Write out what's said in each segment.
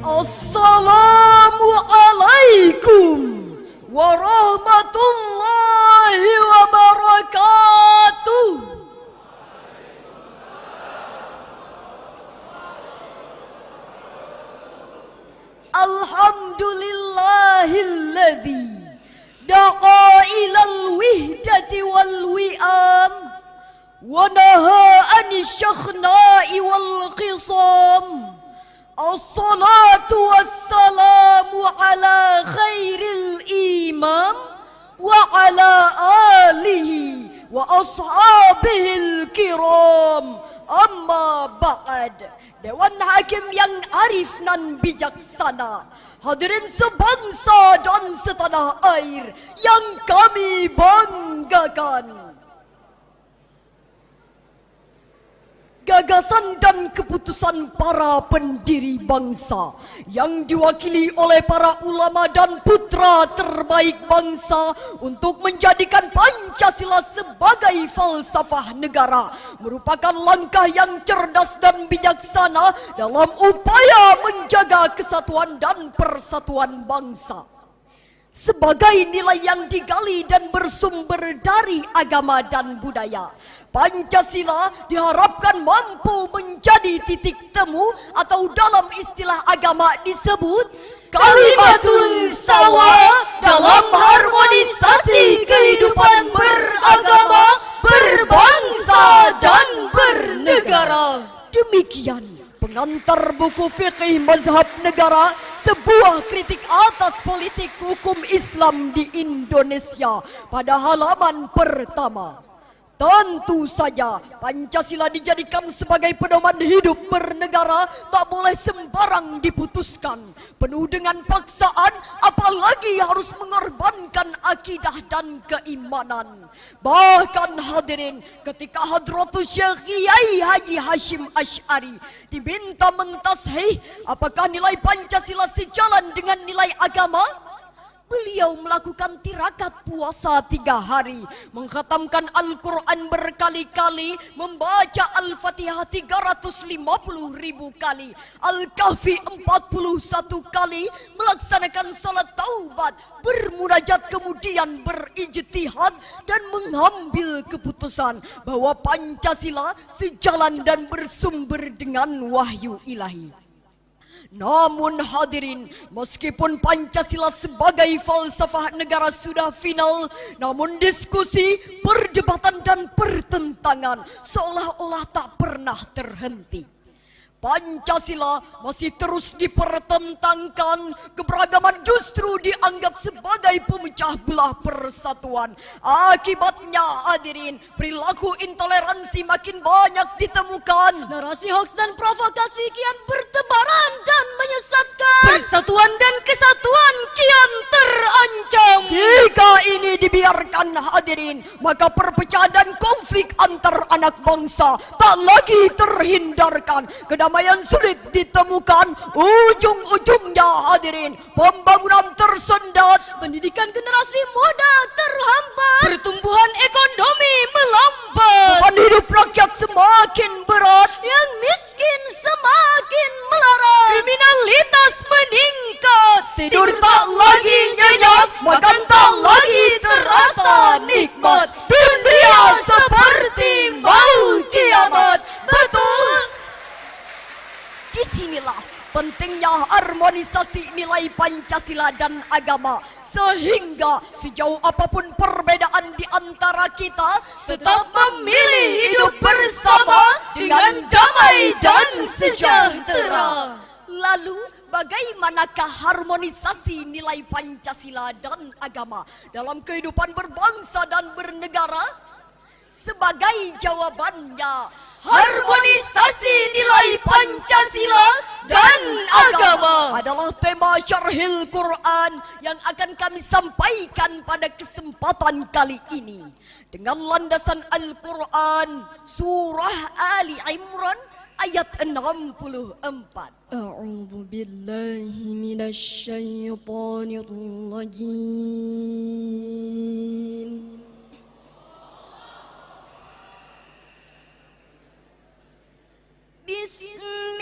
Assalamualaikum warahmatullahi wabarakatuh. Alhamdulillahilladzi da'a ilal wihdati wal wi'am wa naha anis syakhna'i wal qisam. Assalatu wassalamu ala khairil imam wa ala alihi wa ashabihil kiram. Amma ba'd. Dewan Hakim yang arif nan bijaksana, hadirin sebangsa dan setanah air yang kami banggakan. Gagasan dan keputusan para pendiri bangsa yang diwakili oleh para ulama dan putra terbaik bangsa untuk menjadikan Pancasila sebagai falsafah negara merupakan langkah yang cerdas dan bijaksana dalam upaya menjaga kesatuan dan persatuan bangsa. Sebagai nilai yang digali dan bersumber dari agama dan budaya, Pancasila diharapkan mampu menjadi titik temu atau dalam istilah agama disebut kalimatul sawa dalam harmonisasi kehidupan beragama, berbangsa dan bernegara. Demikian pengantar buku fikih mazhab negara, sebuah kritik atas politik hukum Islam di Indonesia pada halaman pertama. Tentu saja Pancasila dijadikan sebagai pedoman hidup bernegara tak boleh sembarang diputuskan penuh dengan paksaan, apalagi harus mengorbankan akidah dan keimanan. Bahkan hadirin, ketika Hadratus Syekh Kiai Haji Hashim Asy'ari diminta mentashih apakah nilai Pancasila sejalan dengan nilai agama, beliau melakukan tirakat puasa 3 hari, mengkhatamkan Al-Quran berkali-kali, membaca Al-Fatihah 350.000 kali, Al-Kahfi 41 kali, melaksanakan salat taubat, bermunajat, kemudian berijtihad dan mengambil keputusan bahwa Pancasila sejalan dan bersumber dengan wahyu ilahi. Namun hadirin, meskipun Pancasila sebagai falsafah negara sudah final, namun diskusi, perdebatan dan pertentangan seolah-olah tak pernah terhenti. Pancasila masih terus dipertentangkan, keberagaman justru dianggap sebagai pemecah belah persatuan. Akibatnya hadirin, perilaku intoleransi makin banyak ditemukan. Narasi hoaks dan provokasi kian bertebaran dan menyesatkan. Persatuan dan kesatuan kian terancam. Jika ini dibiarkan hadirin, maka perpecahan dan konflik antar anak bangsa tak lagi terhindarkan. Kedamaian sulit ditemukan, ujung-ujungnya hadirin pembangunan tersendat, pendidikan generasi muda terhambat, pertumbuhan ekonomi melambat, beban hidup rakyat semakin berat, yang miskin semakin melarat, kriminalitas meningkat, tidur tak lagi nyenyak, makan tak lagi terasa nikmat, dunia seperti mau kiamat. Betul. Disinilah pentingnya harmonisasi nilai Pancasila dan agama, sehingga sejauh apapun perbedaan di antara kita tetap memilih hidup bersama dengan damai dan sejahtera. Lalu bagaimanakah harmonisasi nilai Pancasila dan agama dalam kehidupan berbangsa dan bernegara? Sebagai jawabannya, harmonisasi nilai Pancasila dan agama adalah tema Syarhil Quran yang akan kami sampaikan pada kesempatan kali ini dengan landasan Al-Quran surah Ali Imran ayat 64. A'udzu billahi minasy syaithanir rajim. Bismillah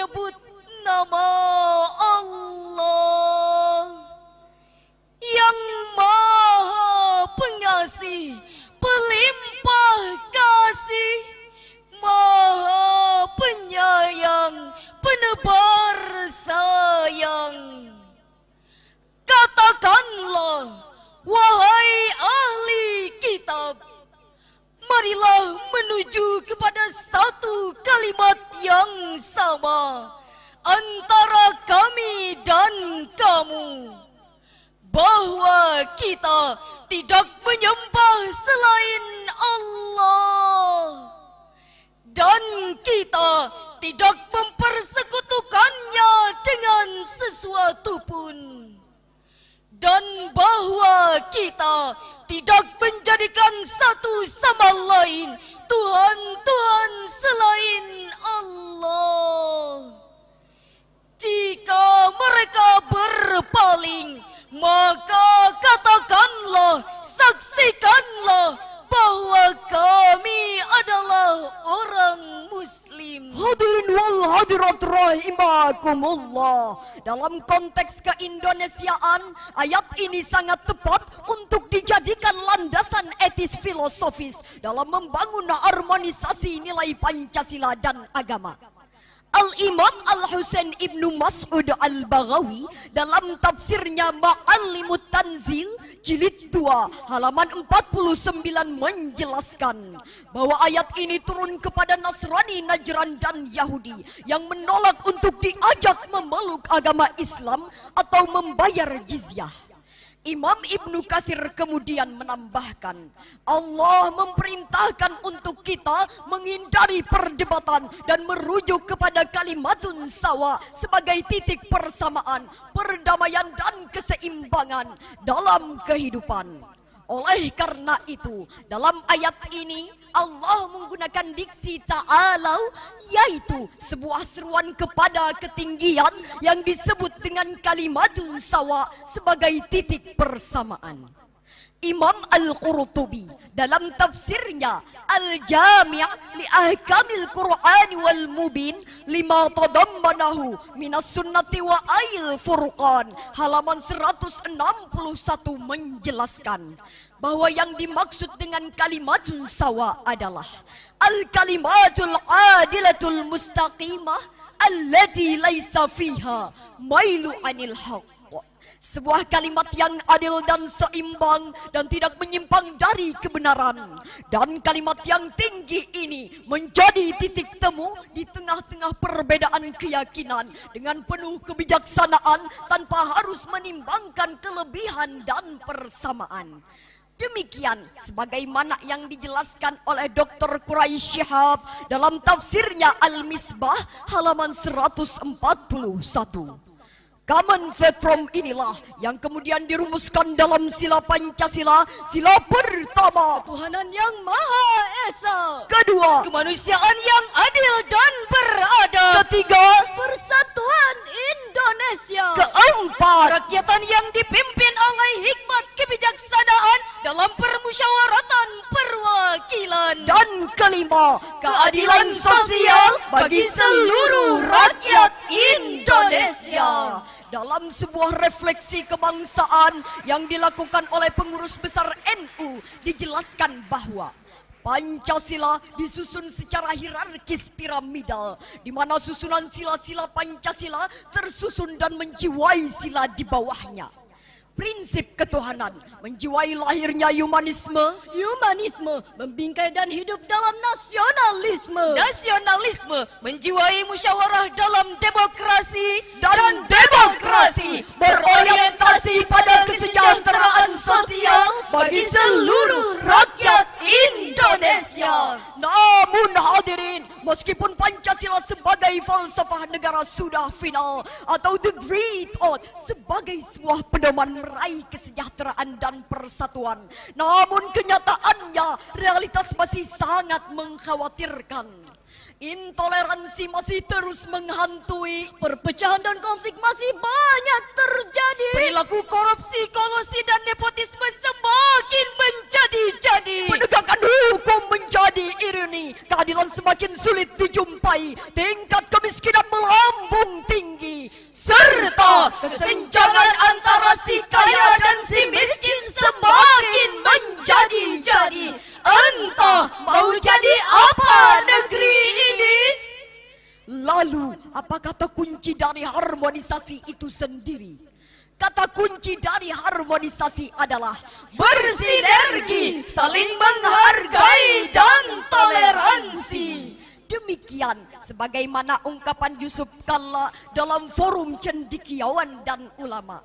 menyebut nama Allah yang Maha Pengasih, Pelimpah Kasih, Maha Penyayang, Penebar sayang. Katakanlah, wahai ahli kitab, marilah menuju kepada satu kalimat yang sama antara kami dan kamu, bahwa kita tidak menyembah selain Allah dan kita tidak mempersekutukannya dengan sesuatu pun, dan bahwa kita tidak menjadikan satu sama lain Tuhan-Tuhan selain Allah. Jika mereka berpaling, maka katakanlah, saksikanlah bahwa kami adalah orang Muslim. Hadirin wal hadirat rahimakumullah. Dalam konteks keindonesiaan, ayat ini sangat tepat untuk dijadikan landasan etis filosofis dalam membangun harmonisasi nilai Pancasila dan agama. Al-Imam Al-Husain Ibnu Mas'ud Al-Baghawi dalam tafsirnya Ma'alimut Tanzil jilid 2 halaman 49 menjelaskan bahwa ayat ini turun kepada Nasrani, Najran dan Yahudi yang menolak untuk diajak memeluk agama Islam atau membayar jizyah. Imam Ibnu Katsir kemudian menambahkan, Allah memerintahkan untuk kita menghindari perdebatan dan merujuk kepada kalimatun sawa sebagai titik persamaan, perdamaian dan keseimbangan dalam kehidupan. Oleh karena itu, dalam ayat ini Allah menggunakan diksi ta'alau, yaitu sebuah seruan kepada ketinggian yang disebut dengan kalimatun sawa sebagai titik persamaan. Imam Al-Qurtubi dalam tafsirnya Al-Jami' li Ahkamil Qur'an wal Mubin lima tadammanahu minas sunnati wa ayil furqan halaman 161 menjelaskan bahwa yang dimaksud dengan kalimatun sawa adalah al-kalimatul adilatul mustaqimah allati laisa fiha mailu anil haqq. Sebuah kalimat yang adil dan seimbang dan tidak menyimpang dari kebenaran. Dan kalimat yang tinggi ini menjadi titik temu di tengah-tengah perbedaan keyakinan dengan penuh kebijaksanaan tanpa harus menimbangkan kelebihan dan persamaan. Demikian sebagaimana yang dijelaskan oleh Dr. Quraisy Shihab dalam tafsirnya Al-Misbah halaman 141. Common fact from inilah yang kemudian dirumuskan dalam sila Pancasila. Sila pertama, Tuhanan yang Maha Esa. kedua, Kemanusiaan yang adil dan beradab. ketiga, Persatuan Indonesia. keempat, Kerakyatan yang dipimpin oleh hikmat kebijaksanaan dalam permusyawaratan perwakilan. dan kelima, keadilan sosial bagi seluruh rakyat Indonesia. Dalam sebuah refleksi kebangsaan yang dilakukan oleh pengurus besar NU, dijelaskan bahwa Pancasila disusun secara hierarkis piramidal, di mana susunan sila-sila Pancasila tersusun dan menjiwai sila di bawahnya. Prinsip ketuhanan menjiwai lahirnya humanisme. Humanisme membingkai dan hidup dalam nasionalisme. Nasionalisme menjiwai musyawarah dalam demokrasi, dan demokrasi berorientasi pada kesejahteraan sosial bagi seluruh rakyat Indonesia. Namun hadirin, meskipun Pancasila sebagai falsafah negara sudah final atau the great oath sebagai sebuah pedoman meraih kesejahteraan dan persatuan, namun kenyataannya realitas masih sangat mengkhawatirkan. Intoleransi masih terus menghantui. Perpecahan dan konflik masih banyak terjadi. Perilaku korupsi, kolusi dan nepotisme semakin menjadi-jadi. Penegakan hukum menjadi ironi. Keadilan semakin sulit dijumpai. Tingkat kemiskinan melambat kesenjangan antara si kaya dan si miskin semakin menjadi-jadi. Entah mau jadi apa negeri ini. Lalu, apa kata kunci dari harmonisasi itu sendiri? Kata kunci dari harmonisasi adalah bersinergi, saling menghargai dan toleransi. Demikian sebagaimana ungkapan Yusuf Kalla dalam forum cendekiawan dan ulama.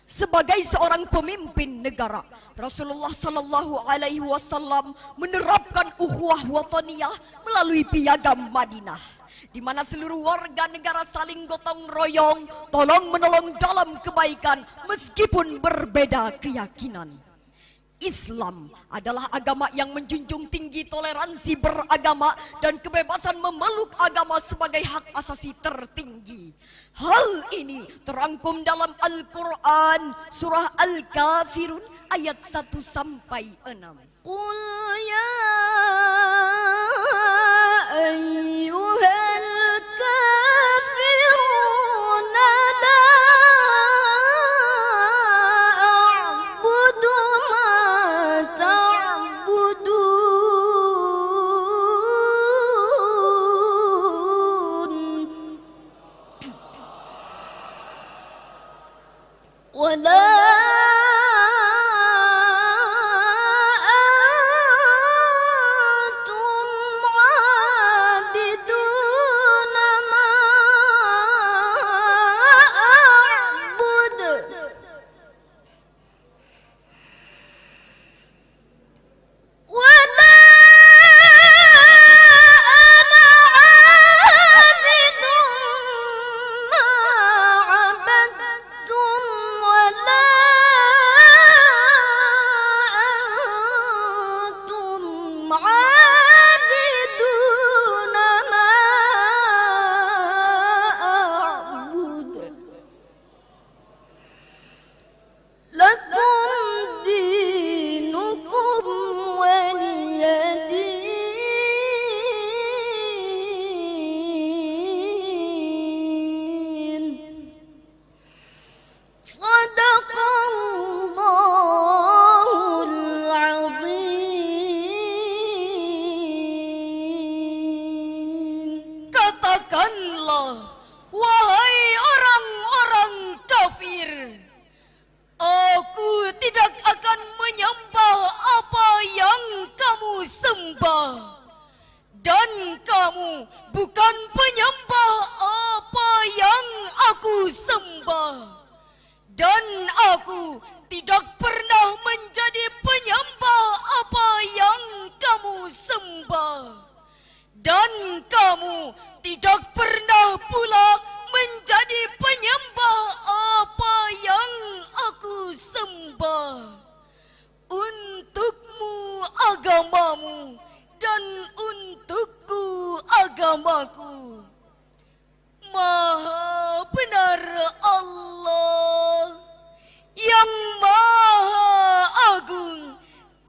Sebagai seorang pemimpin negara, Rasulullah sallallahu alaihi wasallam menerapkan ukhuwah wataniyah melalui piagam Madinah, di mana seluruh warga negara saling gotong royong, tolong menolong dalam kebaikan meskipun berbeda keyakinan. Islam adalah agama yang menjunjung tinggi toleransi beragama dan kebebasan memeluk agama sebagai hak asasi tertinggi. Hal ini terangkum dalam Al-Quran surah Al-Kafirun ayat 1 sampai 6. Qul ya ayyuhal kafirun la a'budu ma ta'budun wala dan kamu bukan penyembah apa yang aku sembah, dan aku tidak pernah menjadi penyembah apa yang kamu sembah, dan kamu tidak pernah pula menjadi penyembah apa yang aku sembah. Untukmu agamamu dan untukku agamaku. Maha benar Allah yang maha agung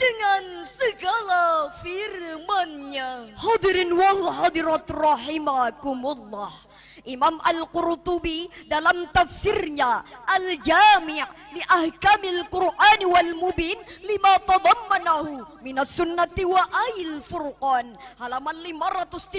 dengan segala firman-Nya. Hadirin wal hadirat rahimakumullah. Imam Al-Qurtubi dalam tafsirnya Al-Jami' li Ahkamil Qur'an wal Mubin lima tadammanahu minas sunnati wa ayil furqan halaman 537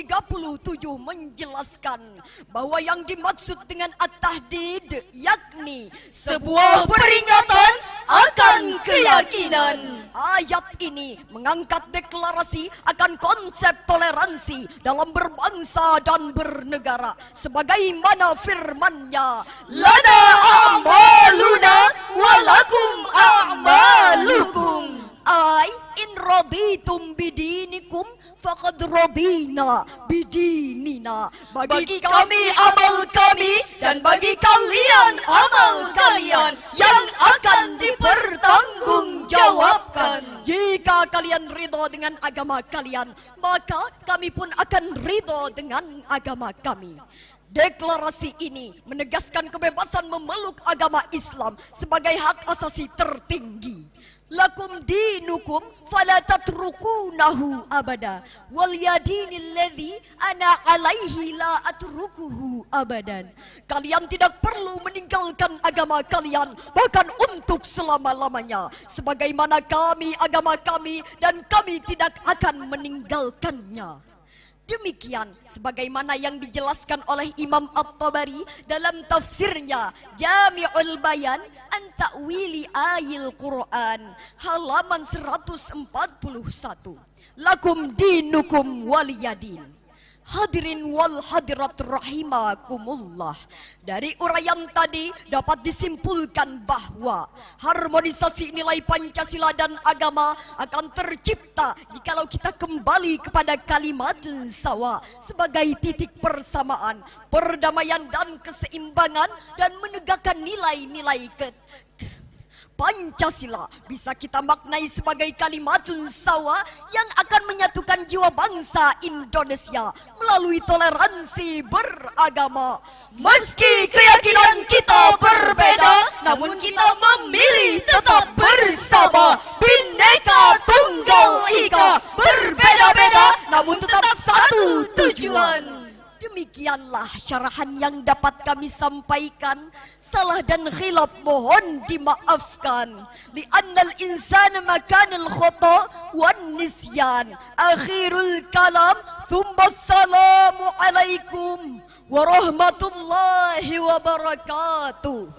menjelaskan bahwa yang dimaksud dengan at-tahdid yakni sebuah peringatan akan keyakinan. Ayat ini mengangkat deklarasi akan konsep toleransi dalam berbangsa dan bernegara, sebagaimana firman-Nya, lana a'maluna walakum a'malukum. Ay in raditum bidinikum faqad radina bidinina. Bagi kami amal kami dan bagi kalian amal kalian yang akan dipertanggungjawabkan. Jika kalian ridho dengan agama kalian, maka kami pun akan ridho dengan agama kami. Deklarasi ini menegaskan kebebasan memeluk agama Islam sebagai hak asasi tertinggi. Lakum dinukum fala tatrukunahu abada wal yadinil ladzi ana alaihi la atrukuhu abadan. Kalian tidak perlu meninggalkan agama kalian bahkan untuk selama-lamanya, sebagaimana kami agama kami dan kami tidak akan meninggalkannya. Demikian sebagaimana yang dijelaskan oleh Imam At-Tabari dalam tafsirnya Jami'ul Bayan an Ta'wili Ayil Quran halaman 141. Lakum dinukum waliyadin. Hadirin wal hadirat rahimakumullah. Dari uraian tadi dapat disimpulkan bahwa harmonisasi nilai Pancasila dan agama akan tercipta jikalau kita kembali kepada kalimat sawa sebagai titik persamaan, perdamaian dan keseimbangan, dan menegakkan nilai-nilai Pancasila bisa kita maknai sebagai kalimatun sawa yang akan menyatukan jiwa bangsa Indonesia melalui toleransi beragama. Meski keyakinan kita berbeda, namun kita memilih tetap bersama. Bhinneka Tunggal Ika, berbeda-beda namun tetap satu tujuan. Demikianlah syarahan yang dapat kami sampaikan. Salah dan khilaf mohon dimaafkan. Li'annal insana makanal khata wan nisyan. Akhirul kalam, thumma assalamu alaikum warahmatullahi wabarakatuh.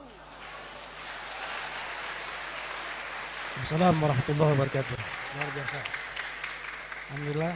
Assalamualaikum warahmatullahi wabarakatuh. Luar biasa. Alhamdulillah.